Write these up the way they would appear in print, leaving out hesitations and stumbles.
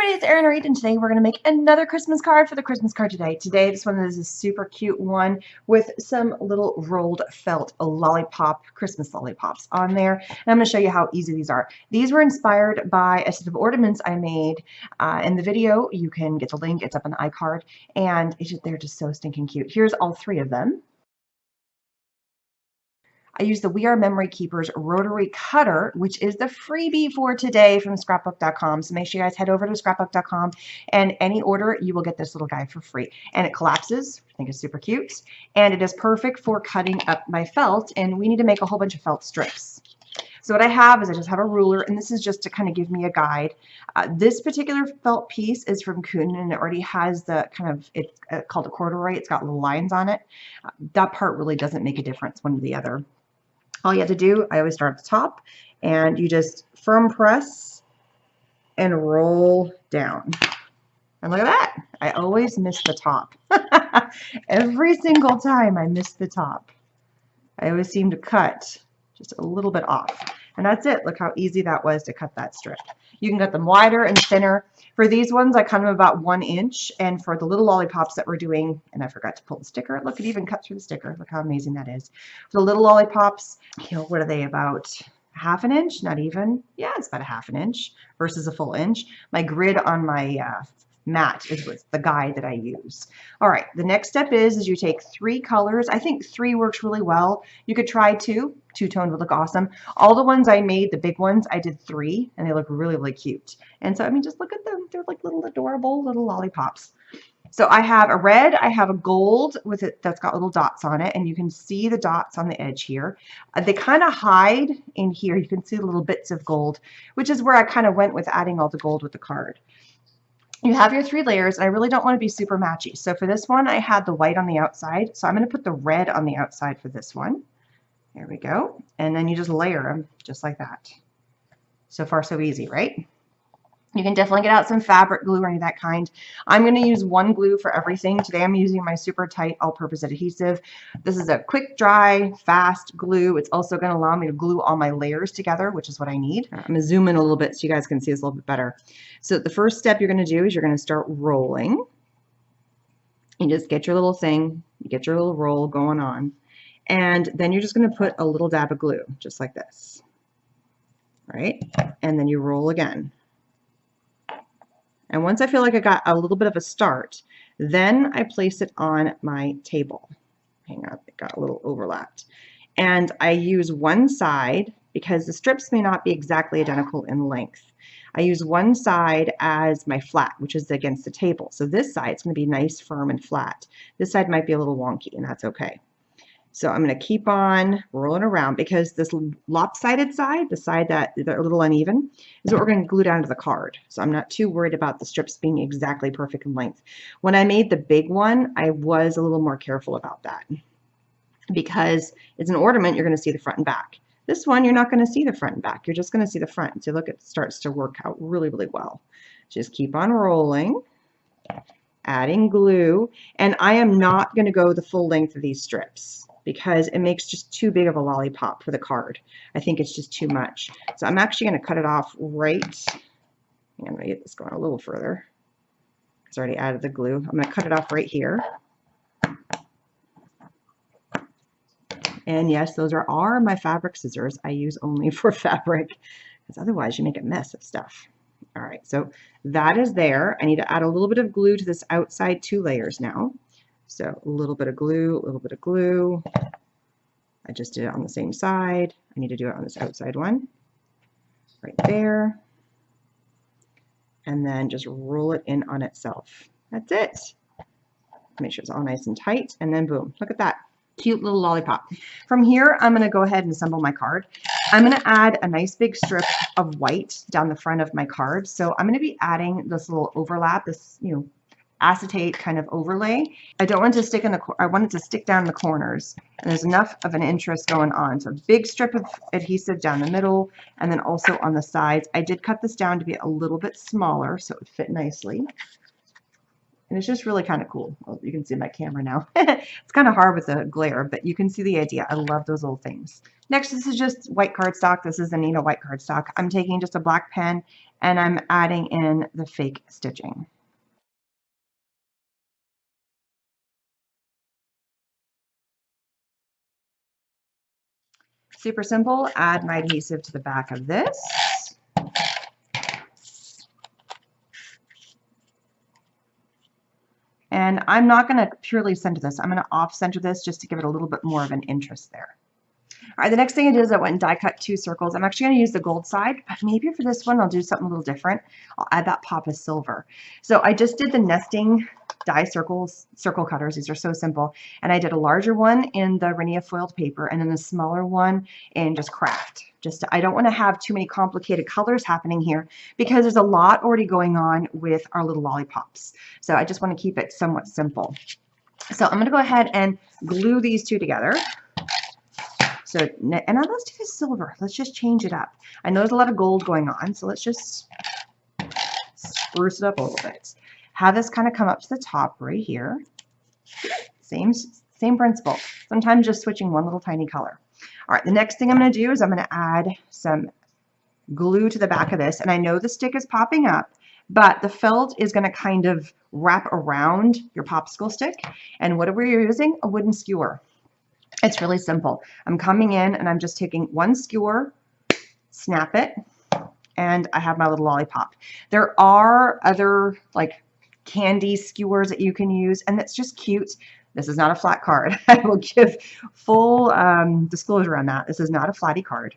everybody, it's Erin Reed, and today we're going to make another Christmas card for the Christmas card today. Today, this one is a super cute one with some little rolled felt lollipop, Christmas lollipops on there. And I'm going to show you how easy these are. These were inspired by a set of ornaments I made in the video. You can get the link, it's up on the iCard, and they're just so stinking cute. Here's all three of them. I use the WeRMemory Keppers Rotary cutter, which is the freebie for today from scrapbook.com. So make sure you guys head over to scrapbook.com, and any order, you will get this little guy for free. And it collapses. I think it's super cute. And it is perfect for cutting up my felt, and we need to make a whole bunch of felt strips. So what I have is I just have a ruler, and this is just to kind of give me a guide. This particular felt piece is from Kuhn, and it already has the kind of, it's called a corduroy. It's got little lines on it. That part really doesn't make a difference one to the other. All you have to do, I always start at the top, and you just firm press and roll down. And look at that. I always miss the top. Every single time I miss the top. I always seem to cut just a little bit off. And that's it. Look how easy that was to cut that strip. You can cut them wider and thinner. For these ones, I cut them about 1 inch. And for the little lollipops that we're doing, and I forgot to pull the sticker. Look, it even cut through the sticker. Look how amazing that is. For the little lollipops, you know, what are they, about ½ an inch? Not even. Yeah, it's about ½ an inch versus a full inch. My grid on my mat is with the guide that I use. All right, the next step is you take 3 colors. I think 3 works really well. You could try 2. Two-tone would look awesome. All the ones I made, the big ones, I did 3, and they look really, really cute. And so, I mean, just look at them. They're like little adorable little lollipops. So I have a red, I have a gold with it that's got little dots on it, and you can see the dots on the edge here. They kind of hide in here. You can see the little bits of gold, which is where I kind of went with adding all the gold with the card. You have your 3 layers, and I really don't want to be super matchy. So for this one, I had the white on the outside. So I'm going to put the red on the outside for this one. There we go. And then you just layer them just like that. So far, so easy, right? You can definitely get out some fabric glue or any of that kind. I'm going to use 1 glue for everything. Today I'm using my super tight all-purpose adhesive. This is a quick dry, fast glue. It's also going to allow me to glue all my layers together, which is what I need. I'm going to zoom in a little bit so you guys can see this a little bit better. So the first step you're going to do is you're going to start rolling. You just get your little thing, you get your little roll going on. And then you're just going to put a little dab of glue, just like this. Right? And then you roll again. And once I feel like I got a little bit of a start, then I place it on my table. Hang on, it got a little overlapped. And I use one side because the strips may not be exactly identical in length. I use one side as my flat, which is against the table. So this side is going to be nice, firm, and flat. This side might be a little wonky, and that's okay. So I'm going to keep on rolling around because this lopsided side, the side that is a little uneven, is what we're going to glue down to the card. So I'm not too worried about the strips being exactly perfect in length. When I made the big one, I was a little more careful about that because it's an ornament, you're going to see the front and back. This one, you're not going to see the front and back. You're just going to see the front. So look, it starts to work out really, really well. Just keep on rolling, adding glue, and I am not going to go the full length of these strips because it makes just too big of a lollipop for the card. I think it's just too much. So I'm actually going to cut it off right. I'm going to get this going a little further. It's already added the glue. I'm going to cut it off right here. And yes, those are my fabric scissors. I use only for fabric because otherwise you make a mess of stuff. All right, so that is there. I need to add a little bit of glue to this outside 2 layers now. So a little bit of glue, a little bit of glue. I just did it on the same side. I need to do it on this outside one, right there. And then just roll it in on itself. That's it. Make sure it's all nice and tight, and then boom, look at that. Cute little lollipop. From here, I'm going to go ahead and assemble my card. I'm going to add a nice big strip of white down the front of my card. So I'm going to be adding this little overlap, this, you know, acetate kind of overlay. I don't want it to stick in the, I want it to stick down the corners, and there's enough of an interest going on. So a big strip of adhesive down the middle, and then also on the sides. I did cut this down to be a little bit smaller so it would fit nicely. And it's just really kind of cool. Well, you can see my camera now. It's kind of hard with the glare, but you can see the idea. I love those little things. Next, this is just white cardstock. This is the Nina white cardstock. I'm taking just a black pen and I'm adding in the fake stitching. Super simple. Add my adhesive to the back of this. And I'm not going to purely center this. I'm going to off center this just to give it a little bit more of an interest there. All right, the next thing I did is I went and die cut 2 circles. I'm actually going to use the gold side, but maybe for this one I'll do something a little different. I'll add that pop of silver. So I just did the nesting die circle cutters. These are so simple. And I did a larger one in the Renia foiled paper and then a smaller one in just craft. I don't want to have too many complicated colors happening here because there's a lot already going on with our little lollipops. So I just want to keep it somewhat simple. So I'm going to go ahead and glue these 2 together. So, and now let's do the silver. Let's just change it up. I know there's a lot of gold going on, so let's just spruce it up a little bit. Have this kind of come up to the top right here. Same principle. Sometimes just switching one little tiny color. All right, the next thing I'm going to do is I'm going to add some glue to the back of this. And I know the stick is popping up, but the felt is going to kind of wrap around your popsicle stick. And what are we using? A wooden skewer. It's really simple. I'm coming in and I'm just taking one skewer, snap it, and I have my little lollipop. There are other like candy skewers that you can use, and that's just cute. This is not a flat card. I will give full disclosure on that. This is not a flatty card,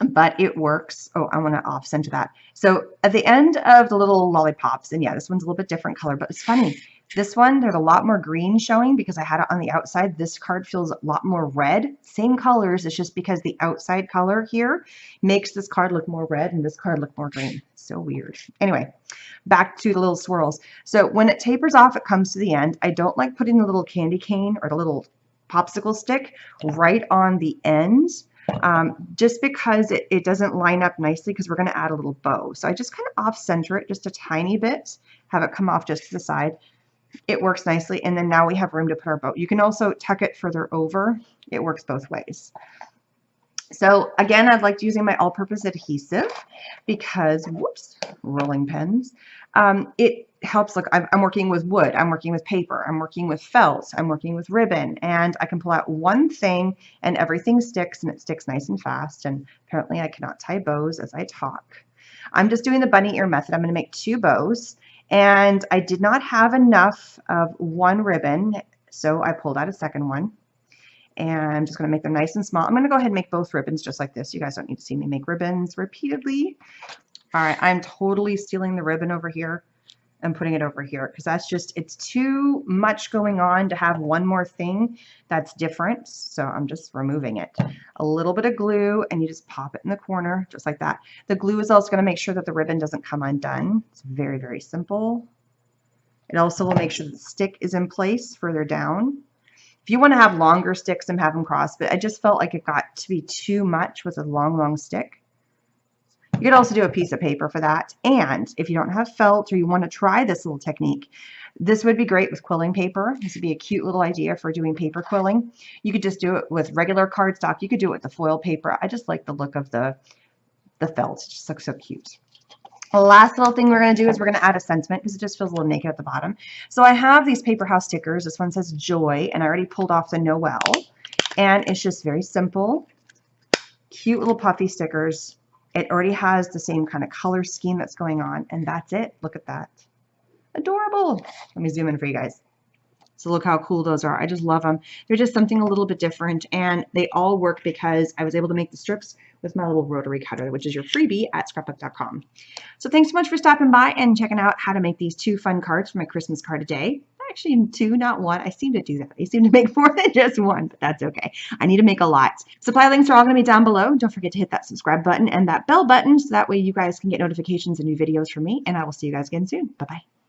but it works. Oh, I want to off center that. So at the end of the little lollipops, and yeah, this one's a little bit different color, but it's funny. This one, there's a lot more green showing because I had it on the outside. This card feels a lot more red. Same colors, it's just because the outside color here makes this card look more red and this card look more green. So weird. Anyway, back to the little swirls. So when it tapers off, it comes to the end. I don't like putting the little candy cane or the little popsicle stick right on the end. Just because it doesn't line up nicely because we're going to add a little bow. So I just kind of off center it just a tiny bit, have it come off just to the side. It works nicely, and then now we have room to put our bow. You can also tuck it further over. It works both ways. So again, I'd like using my all-purpose adhesive because, whoops, rolling pins. It helps. Look, I'm working with wood, I'm working with paper, I'm working with felt, I'm working with ribbon, and I can pull out one thing and everything sticks, and it sticks nice and fast. And apparently I cannot tie bows as I talk. I'm just doing the bunny ear method. I'm going to make 2 bows. And I did not have enough of one ribbon, so I pulled out a second one. And I'm just going to make them nice and small. I'm going to go ahead and make both ribbons just like this. You guys don't need to see me make ribbons repeatedly. All right, I'm totally stealing the ribbon over here and putting it over here because that's just, it's too much going on to have one more thing that's different. So I'm just removing it. A little bit of glue, and you just pop it in the corner just like that. The glue is also going to make sure that the ribbon doesn't come undone. It's very, very simple. It also will make sure that the stick is in place further down. If you want to have longer sticks and have them cross, but I just felt like it got to be too much with a long, long stick. You could also do a piece of paper for that. And if you don't have felt or you want to try this little technique, this would be great with quilling paper. This would be a cute little idea for doing paper quilling. You could just do it with regular cardstock. You could do it with the foil paper. I just like the look of the felt. It just looks so cute. The last little thing we're going to do is we're going to add a sentiment because it just feels a little naked at the bottom. So I have these paper house stickers. This one says Joy, and I already pulled off the Noel. And it's just very simple, cute little puffy stickers. It already has the same kind of color scheme that's going on, and that's it. Look at that. Adorable. Let me zoom in for you guys. So look how cool those are. I just love them. They're just something a little bit different, and they all work because I was able to make the strips with my little rotary cutter, which is your freebie at scrapbook.com. So thanks so much for stopping by and checking out how to make these 2 fun cards for my Christmas card a day. Actually 2, not 1. I seem to do that. I seem to make more than just 1, but that's okay. I need to make a lot. Supply links are all going to be down below. Don't forget to hit that subscribe button and that bell button so that way you guys can get notifications of new videos from me, and I will see you guys again soon. Bye-bye.